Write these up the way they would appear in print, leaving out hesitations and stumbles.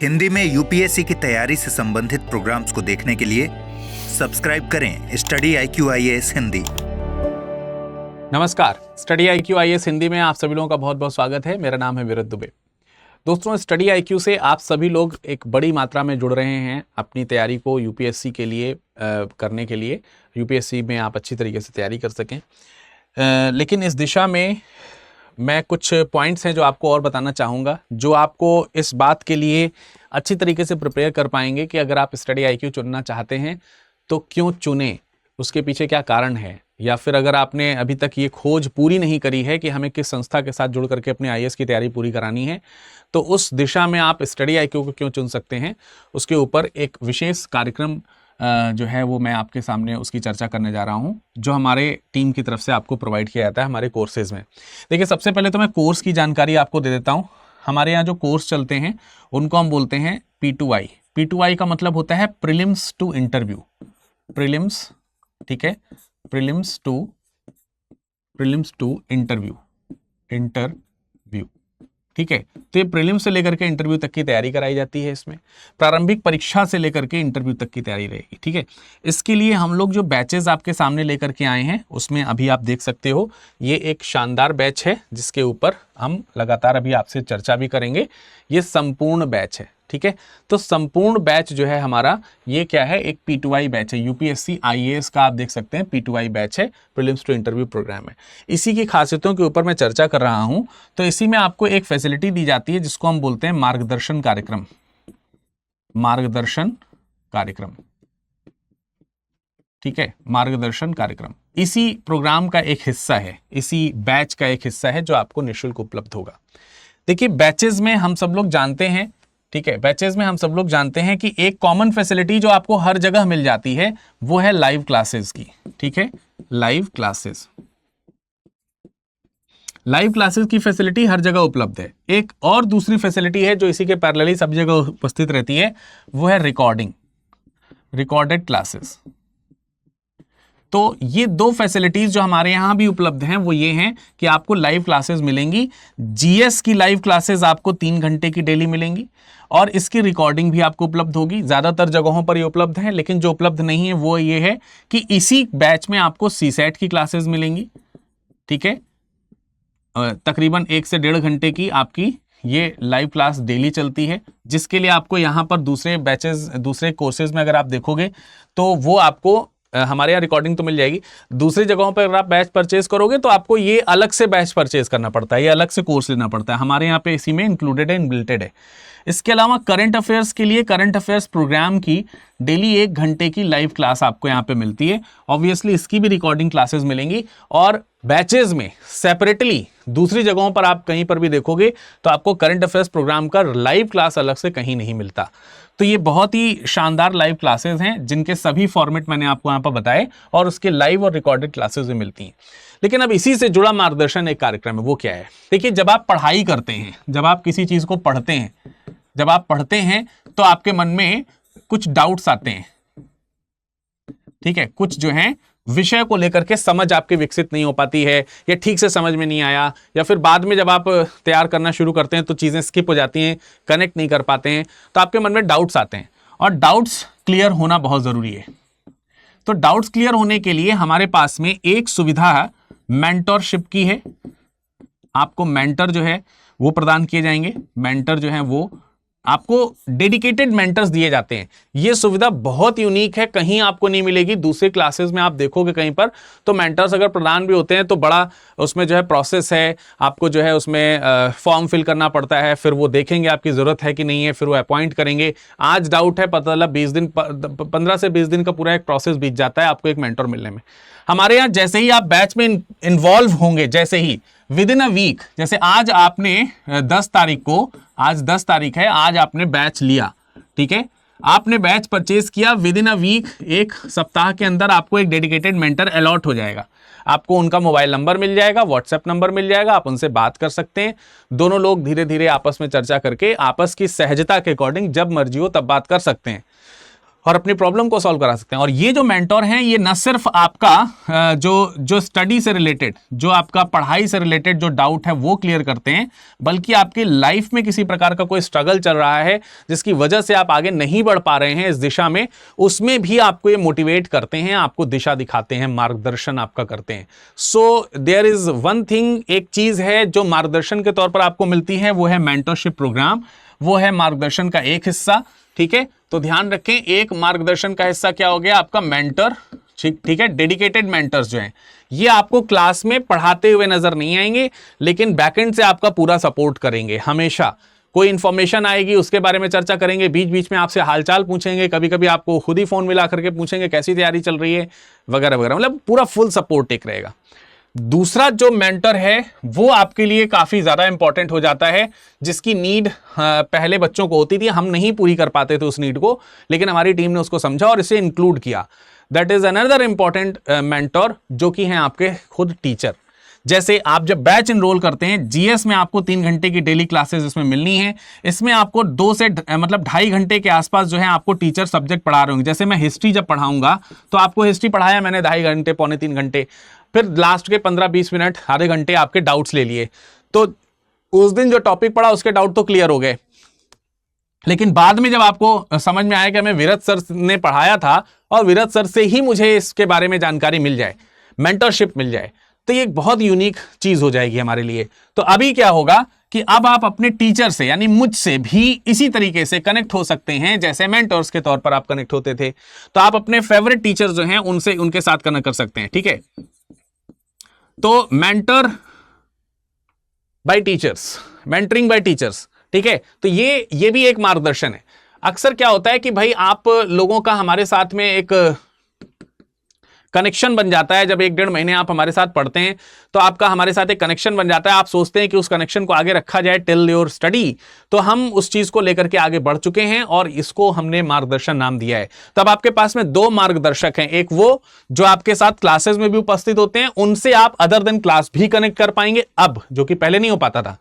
हिंदी में यूपीएससी की तैयारी से संबंधित प्रोग्राम्स को देखने के लिए सब्सक्राइब करें स्टडी IQ IAS हिंदी। नमस्कार, स्टडी IQ IAS हिंदी में आप सभी लोगों का बहुत बहुत स्वागत है। मेरा नाम है विरत दुबे। दोस्तों, स्टडी IQ से आप सभी लोग एक बड़ी मात्रा में जुड़ रहे हैं अपनी तैयारी को यूपीएससी के लिए करने के लिए। यूपीएससी में आप अच्छी तरीके से तैयारी कर सकें, लेकिन इस दिशा में मैं कुछ पॉइंट्स हैं जो आपको और बताना चाहूँगा, जो आपको इस बात के लिए अच्छी तरीके से प्रिपेयर कर पाएंगे कि अगर आप स्टडी IQ चुनना चाहते हैं तो क्यों चुनें, उसके पीछे क्या कारण है, या फिर अगर आपने अभी तक ये खोज पूरी नहीं करी है कि हमें किस संस्था के साथ जुड़ करके अपने IAS की तैयारी पूरी करानी है, तो उस दिशा में आप स्टडी IQ को क्यों चुन सकते हैं, उसके ऊपर एक विशेष कार्यक्रम जो है वो मैं आपके सामने उसकी चर्चा करने जा रहा हूँ, जो हमारे टीम की तरफ से आपको प्रोवाइड किया जाता है हमारे कोर्सेज में। देखिए, सबसे पहले तो मैं कोर्स की जानकारी आपको दे देता हूँ। हमारे यहाँ जो कोर्स चलते हैं उनको हम बोलते हैं P2I। P2I का मतलब होता है प्रीलिम्स टू इंटरव्यू। प्रीलिम्स, ठीक है, प्रीलिम्स टू इंटरव्यू, ठीक है। तो ये प्रीलिम्स से लेकर के इंटरव्यू तक की तैयारी कराई जाती है। इसमें प्रारंभिक परीक्षा से लेकर के इंटरव्यू तक की तैयारी रहेगी, ठीक है। इसके लिए हम लोग जो बैचेस आपके सामने लेकर के आए हैं, उसमें अभी आप देख सकते हो ये एक शानदार बैच है जिसके ऊपर हम लगातार अभी आपसे चर्चा भी करेंगे। ये संपूर्ण बैच है, ठीक है। तो संपूर्ण बैच जो है हमारा, ये क्या है, एक P2I बैच है। यूपीएससी IAS का आप देख सकते हैं P2I बैच है, प्रीलिम्स टू इंटरव्यू प्रोग्राम है। इसी की खासियतों के ऊपर मैं चर्चा कर रहा हूं। तो इसी में आपको एक फैसिलिटी दी जाती है जिसको हम बोलते हैं मार्गदर्शन कार्यक्रम। मार्गदर्शन कार्यक्रम, ठीक है, मार्गदर्शन कार्यक्रम इसी प्रोग्राम का एक हिस्सा है, इसी बैच का एक हिस्सा है जो आपको निःशुल्क उपलब्ध होगा। देखिए, बैचेज में हम सब लोग जानते हैं, ठीक है, बैचेज में हम सब लोग जानते हैं कि एक कॉमन फैसिलिटी जो आपको हर जगह मिल जाती है वो है लाइव क्लासेस की, ठीक है। लाइव क्लासेस, लाइव क्लासेस की फैसिलिटी हर जगह उपलब्ध है। एक और दूसरी फैसिलिटी है जो इसी के पैरेलली सब जगह उपस्थित रहती है, वो है रिकॉर्डिंग, रिकॉर्डेड क्लासेस। तो ये दो फैसिलिटीज जो हमारे यहां भी उपलब्ध हैं वो ये हैं कि आपको लाइव क्लासेस मिलेंगी। GS की लाइव क्लासेस आपको 3 घंटे की डेली मिलेंगी और इसकी रिकॉर्डिंग भी आपको उपलब्ध होगी। ज्यादातर जगहों पर ये उपलब्ध है, लेकिन जो उपलब्ध नहीं है वो ये है कि इसी बैच में आपको CSAT की क्लासेस मिलेंगी, ठीक है। तकरीबन 1 से 1.5 घंटे की आपकी ये लाइव क्लास डेली चलती है, जिसके लिए आपको यहाँ पर दूसरे बैचेस, दूसरे कोर्सेज में अगर आप देखोगे तो वो आपको हमारे यहाँ रिकॉर्डिंग तो मिल जाएगी। दूसरी जगहों पर अगर आप बैच परचेज करोगे तो आपको ये अलग से बैच परचेज करना पड़ता है, ये अलग से कोर्स लेना पड़ता है। हमारे यहाँ पे इसी में इंक्लूडेड है, इनबिल्टेड है। इसके अलावा करंट अफेयर्स के लिए करंट अफेयर्स प्रोग्राम की डेली 1 घंटे की लाइव क्लास आपको यहाँ पे मिलती है। ऑब्वियसली इसकी भी रिकॉर्डिंग क्लासेस मिलेंगी। और बैचेज में सेपरेटली दूसरी जगहों पर आप कहीं पर भी देखोगे तो आपको करंट अफेयर्स प्रोग्राम का लाइव क्लास अलग से कहीं नहीं मिलता। तो ये बहुत ही शानदार लाइव क्लासेस हैं जिनके सभी फॉर्मेट मैंने आपको यहाँ पर बताए, और उसके लाइव और रिकॉर्डेड क्लासेस भी मिलती हैं। लेकिन अब इसी से जुड़ा मार्गदर्शन एक कार्यक्रम है, वो क्या है? देखिए, जब आप पढ़ाई करते हैं, जब आप किसी चीज को पढ़ते हैं, जब आप पढ़ते हैं तो आपके मन में कुछ डाउट्स आते हैं, ठीक है। कुछ जो है विषय को लेकर के समझ आपकी विकसित नहीं हो पाती है, या ठीक से समझ में नहीं आया, या फिर बाद में जब आप तैयार करना शुरू करते हैं तो चीजें स्किप हो जाती हैं, कनेक्ट नहीं कर पाते हैं, तो आपके मन में डाउट्स आते हैं और डाउट्स क्लियर होना बहुत जरूरी है। तो डाउट्स क्लियर होने के लिए हमारे पास में एक सुविधा मेंटरशिप की है। आपको मेंटर जो है वो प्रदान किए जाएंगे। मेंटर जो है वो आपको डेडिकेटेड मेंटर्स दिए जाते हैं। यह सुविधा बहुत यूनिक है, कहीं आपको नहीं मिलेगी। दूसरे क्लासेस में आप देखोगे कहीं पर तो मेंटर्स अगर प्रदान भी होते हैं तो बड़ा उसमें जो है प्रोसेस है, आपको जो है उसमें फॉर्म फिल करना पड़ता है, फिर वो देखेंगे आपकी जरूरत है कि नहीं है, फिर वो अपॉइंट करेंगे। आज डाउट है, पता चला 15 से 20 दिन का पूरा एक प्रोसेस बीत जाता है आपको एक मेंटर मिलने में। हमारे यहाँ जैसे ही आप बैच में इन्वॉल्व होंगे, जैसे ही विदिन अ वीक, जैसे आज आपने 10 तारीख को, आज 10 तारीख है, आज आपने बैच लिया, ठीक है, आपने बैच परचेज किया, विदिन अ वीक, एक सप्ताह के अंदर आपको एक डेडिकेटेड मेंटर अलॉट हो जाएगा। आपको उनका मोबाइल नंबर मिल जाएगा, व्हाट्सएप नंबर मिल जाएगा, आप उनसे बात कर सकते हैं। दोनों लोग धीरे धीरे आपस में चर्चा करके आपस की सहजता के अकॉर्डिंग जब मर्जी हो तब बात कर सकते हैं। और अपनी प्रॉब्लम को सॉल्व करा सकते हैं। और ये जो मेंटोर हैं ये न सिर्फ आपका जो स्टडी से रिलेटेड, जो आपका पढ़ाई से रिलेटेड जो डाउट है वो क्लियर करते हैं, बल्कि आपकी लाइफ में किसी प्रकार का कोई स्ट्रगल चल रहा है जिसकी वजह से आप आगे नहीं बढ़ पा रहे हैं इस दिशा में, उसमें भी आपको ये मोटिवेट करते हैं, आपको दिशा दिखाते हैं, मार्गदर्शन आपका करते हैं। So there is one thing, एक चीज है जो मार्गदर्शन के तौर पर आपको मिलती है, वो है मेंटरशिप प्रोग्राम, वो है मार्गदर्शन का एक हिस्सा। ठीक है, तो ध्यान रखें, एक मार्गदर्शन का हिस्सा क्या हो गया आपका मेंटर। ठीक है, डेडिकेटेड मेंटर्स जो हैं ये आपको क्लास में पढ़ाते हुए नजर नहीं आएंगे, लेकिन बैकएंड से आपका पूरा सपोर्ट करेंगे। हमेशा कोई इंफॉर्मेशन आएगी उसके बारे में चर्चा करेंगे, बीच बीच में आपसे हालचाल पूछेंगे, कभी कभी आपको खुद ही फोन मिला करके पूछेंगे कैसी तैयारी चल रही है वगैरह वगैरह, मतलब पूरा फुल सपोर्ट एक रहेगा। दूसरा जो मेंटर है वो आपके लिए काफी ज्यादा इंपॉर्टेंट हो जाता है, जिसकी नीड पहले बच्चों को होती थी, हम नहीं पूरी कर पाते थे उस नीड को, लेकिन हमारी टीम ने उसको समझा और इसे इंक्लूड किया। That is another important mentor, जो कि हैं आपके खुद टीचर। जैसे आप जब बैच इनरोल करते हैं, जीएस में आपको 3 घंटे की डेली क्लासेस इसमें मिलनी है, इसमें आपको 2 से मतलब 2.5 घंटे के आसपास जो है आपको टीचर सब्जेक्ट पढ़ा रहे होंगे। जैसे मैं हिस्ट्री जब पढ़ाऊंगा तो आपको हिस्ट्री पढ़ाया मैंने 2.5 घंटे, पौने 3 घंटे, फिर लास्ट के 15-20 मिनट, आधे घंटे आपके डाउट्स ले लिए। तो उस दिन जो टॉपिक पढ़ा उसके डाउट तो क्लियर हो गए, लेकिन बाद में जब आपको समझ में आया कि हमें विरत सर ने पढ़ाया था और विरत सर से ही मुझे इसके बारे में जानकारी मिल जाए, मेंटरशिप मिल जाए, तो ये एक बहुत यूनिक चीज हो जाएगी हमारे लिए। तो अभी क्या होगा कि अब आप अपने टीचर से यानी मुझसे भी इसी तरीके से कनेक्ट हो सकते हैं जैसे मेंटर्स के तौर पर आप कनेक्ट होते थे। तो आप अपने फेवरेट टीचर जो हैं उनसे, उनके साथ कनेक्ट कर सकते हैं। ठीक है, तो mentor bye teachers, mentoring bye teachers. ठीक है, तो ये भी एक मार्गदर्शन है। अक्सर क्या होता है कि भाई आप लोगों का हमारे साथ में एक कनेक्शन बन जाता है, जब 1-1.5 महीने आप हमारे साथ पढ़ते हैं तो आपका हमारे साथ एक कनेक्शन बन जाता है। आप सोचते हैं कि उस कनेक्शन को आगे रखा जाए टिल योर स्टडी, तो हम उस चीज को लेकर के आगे बढ़ चुके हैं और इसको हमने मार्गदर्शन नाम दिया है। तब आपके पास में 2 मार्गदर्शक हैं, एक वो जो आपके साथ क्लासेस में भी उपस्थित होते हैं, उनसे आप अदर देन क्लास भी कनेक्ट कर पाएंगे अब, जो कि पहले नहीं हो पाता था,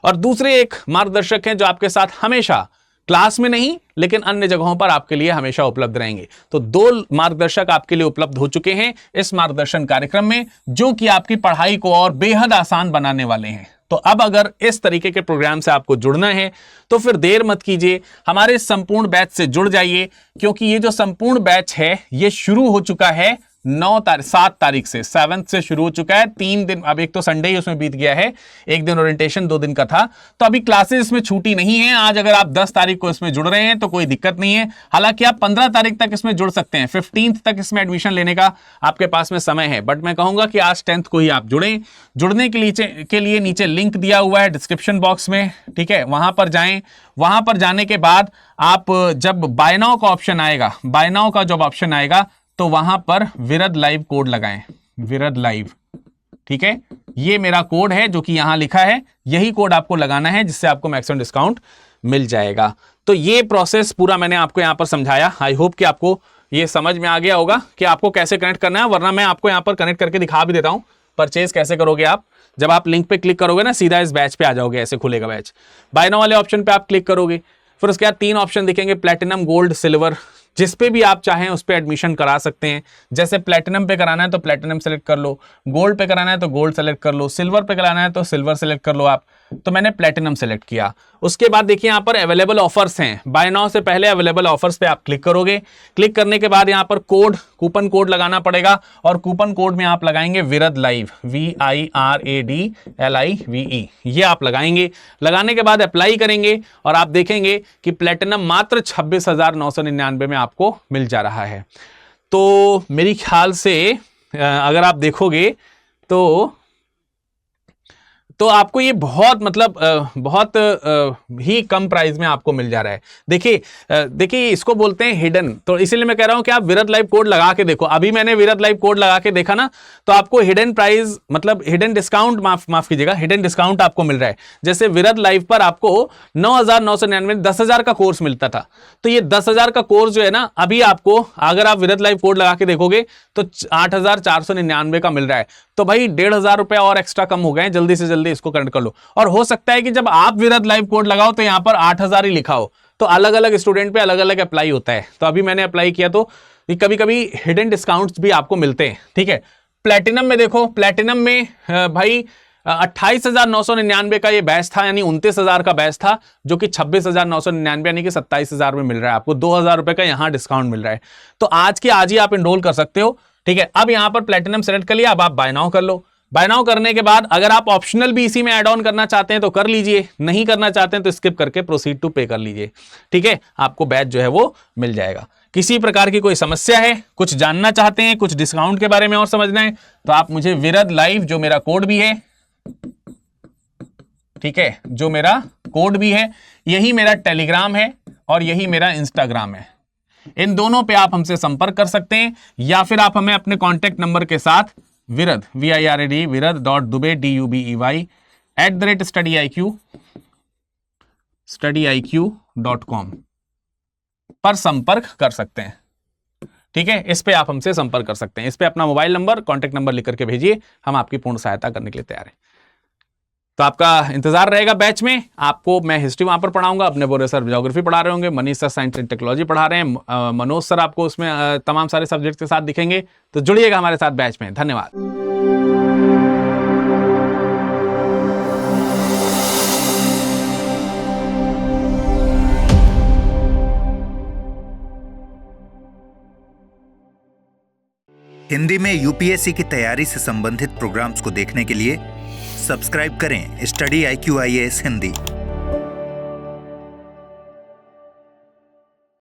और दूसरे एक मार्गदर्शक हैं जो आपके साथ हमेशा क्लास में नहीं लेकिन अन्य जगहों पर आपके लिए हमेशा उपलब्ध रहेंगे। तो 2 मार्गदर्शक आपके लिए उपलब्ध हो चुके हैं इस मार्गदर्शन कार्यक्रम में, जो कि आपकी पढ़ाई को और बेहद आसान बनाने वाले हैं। तो अब अगर इस तरीके के प्रोग्राम से आपको जुड़ना है तो फिर देर मत कीजिए, हमारे संपूर्ण बैच से जुड़ जाइए, क्योंकि ये जो संपूर्ण बैच है ये शुरू हो चुका है 7 तारीख से, 7th से शुरू हो चुका है। 3 दिन, अब एक तो संडे ही उसमें बीत गया है, 1 दिन ओरिएंटेशन 2 दिन का था, तो अभी क्लासेस इसमें छूटी नहीं है। आज अगर आप 10 तारीख को इसमें जुड़ रहे हैं तो कोई दिक्कत नहीं है, हालांकि आप 15 तारीख तक इसमें जुड़ सकते हैं, 15th तक इसमें एडमिशन लेने का आपके पास में समय है। बट मैं कहूंगा कि आज 10th को ही आप जुड़ें। जुड़ने के लिए नीचे लिंक दिया हुआ है डिस्क्रिप्शन बॉक्स में, ठीक है, वहां पर जाएं। वहां पर जाने के बाद आप जब बाय नाउ का ऑप्शन आएगा, बाय नाउ का जब ऑप्शन आएगा तो वहां पर विरद लाइव कोड लगाएं, विरद लाइव। ठीक है, ये मेरा कोड है जो कि यहां लिखा है, यही कोड आपको लगाना है जिससे आपको मैक्सिमम डिस्काउंट मिल जाएगा। तो ये प्रोसेस पूरा मैंने आपको यहां पर समझाया। आई होप कि आपको ये समझ में आ गया होगा कि आपको कैसे कनेक्ट करना है, वरना मैं आपको यहां पर कनेक्ट करके दिखा भी देता हूं। परचेज कैसे करोगे आप, जब आप लिंक पे क्लिक करोगे ना सीधा इस बैच पे आ जाओगे, ऐसे खुलेगा बैच। बाय नाउ वाले ऑप्शन पे आप क्लिक करोगे, फिर उसके बाद 3 ऑप्शन दिखेंगे, प्लेटिनम, गोल्ड, सिल्वर। जिस पे भी आप चाहें उस पे एडमिशन करा सकते हैं। जैसे प्लेटिनम पे कराना है तो प्लेटिनम सेलेक्ट कर लो, गोल्ड पे कराना है तो गोल्ड सेलेक्ट कर लो, सिल्वर पे कराना है तो सिल्वर सेलेक्ट कर लो आप। तो मैंने प्लेटिनम सेलेक्ट किया। उसके बाद देखिए यहाँ पर अवेलेबल ऑफर्स हैं, बाय नाउ से पहले अवेलेबल ऑफर्स पे आप क्लिक करोगे। क्लिक करने के बाद यहाँ पर कोड, कूपन कोड लगाना पड़ेगा, और कूपन कोड में आप लगाएंगे विरद लाइव, VIRADLIVE, ये आप लगाएंगे। लगाने के बाद अप्लाई करेंगे और आप देखेंगे कि प्लेटिनम मात्र 26,999 में आपको मिल जा रहा है। तो मेरी ख्याल से अगर आप देखोगे तो आपको ये बहुत मतलब बहुत ही कम प्राइस में आपको मिल जा रहा है। देखिए इसको बोलते हैं हिडन, तो इसीलिए मैं कह रहा हूं कि आप विरद लाइव कोड लगा के देखो। अभी मैंने विरद लाइव कोड लगा के देखा ना, तो आपको हिडन प्राइस मतलब हिडन डिस्काउंट, माफ कीजिएगा, हिडन डिस्काउंट आपको मिल रहा है। जैसे विरद लाइव पर आपको 9,999 10,000 का कोर्स मिलता था, तो ये 10,000 का कोर्स जो है ना, अभी आपको अगर आप विरद लाइव कोड लगा के देखोगे तो 8,499 का मिल रहा है। तो भाई 1,500 रुपए और एक्स्ट्रा कम हो गए, जल्दी से जल्दी इसको कनेक्ट कर लो। और हो सकता है कि जब आप विरद लाइव कोड लगाओ तो यहां पर 8,000 ही लिखा हो, तो अलग अलग स्टूडेंट पे अलग अलग अप्लाई होता है। तो अभी मैंने अप्लाई किया तो कभी कभी हिडन डिस्काउंट्स भी आपको मिलते हैं, ठीक है। प्लेटिनम में देखो, प्लेटिनम में भाई 28,999 का ये बैच था, यानी 29,000 का बैच था, जो कि 26,999 यानी कि 27,000 में मिल रहा है आपको। 2,000 रुपए का यहां डिस्काउंट मिल रहा है। तो आज के आज ही आप एनरोल कर सकते हो, ठीक है। अब यहां पर प्लेटिनम सेलेक्ट कर लिया, अब आप बाय नाउ कर लो। बाय नाउ करने के बाद अगर आप ऑप्शनल भी इसी में ऐड ऑन करना चाहते हैं तो कर लीजिए, नहीं करना चाहते हैं तो स्किप करके प्रोसीड टू पे कर लीजिए, ठीक है। आपको बैच जो है वो मिल जाएगा। किसी प्रकार की कोई समस्या है, कुछ जानना चाहते हैं, कुछ डिस्काउंट के बारे में और समझना है, तो आप मुझे विरद लाइव, जो मेरा कोड भी है, ठीक है, जो मेरा कोड भी है, यही मेरा टेलीग्राम है और यही मेरा इंस्टाग्राम है। इन दोनों पे आप हमसे संपर्क कर सकते हैं, या फिर आप हमें अपने कॉन्टेक्ट नंबर के साथ विरद VIRAD virad.dubey @studiiq.com पर संपर्क कर सकते हैं, ठीक है। इस पे आप हमसे संपर्क कर सकते हैं। इस पे अपना मोबाइल नंबर, कॉन्टेक्ट नंबर लिख करके भेजिए, हम आपकी पूर्ण सहायता करने के लिए तैयार हैं। तो आपका इंतजार रहेगा बैच में। आपको मैं हिस्ट्री वहां पर पढ़ाऊंगा, अपने बोरे सर ज्योग्राफी पढ़ा रहे होंगे, Manish sir science and technology पढ़ा रहे हैं, मनोज सर आपको उसमें तमाम सारे सब्जेक्ट के साथ दिखेंगे। तो जुड़िएगा हमारे साथ बैच में। धन्यवाद। हिंदी में यूपीएससी की तैयारी से संबंधित प्रोग्राम्स को देखने के लिए सब्सक्राइब करें स्टडी IQ IAS हिंदी।